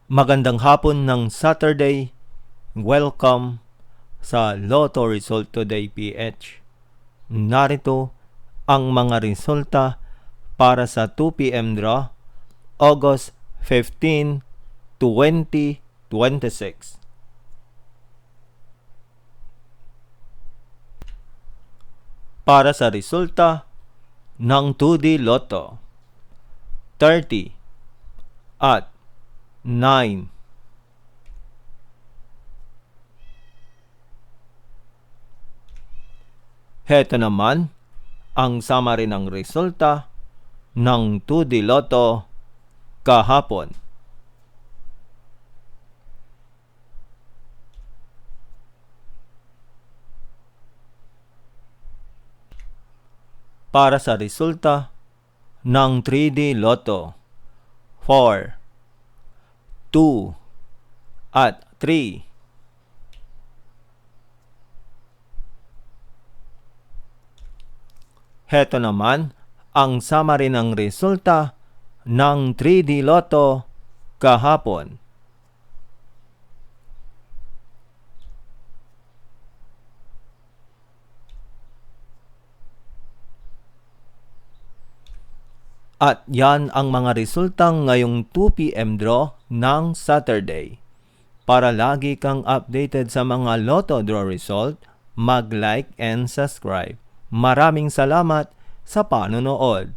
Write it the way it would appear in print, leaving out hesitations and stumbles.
Magandang hapon ng Saturday. Welcome sa Lotto Result Today PH. Narito ang mga resulta para sa 2 p.m. draw, August 15, 2026. Para sa resulta ng 2D Lotto, 30 at 9. Heto naman ang summary ng resulta ng 2D Lotto kahapon. Para sa resulta ng 3D Lotto, 4, 2, at 3. Heto naman ang summary ng resulta ng 3D Lotto kahapon. At yan ang mga resultang ngayong 2 p.m. draw ng Saturday. Para lagi kang updated sa mga Lotto draw result, mag-like and subscribe. Maraming salamat sa panonood.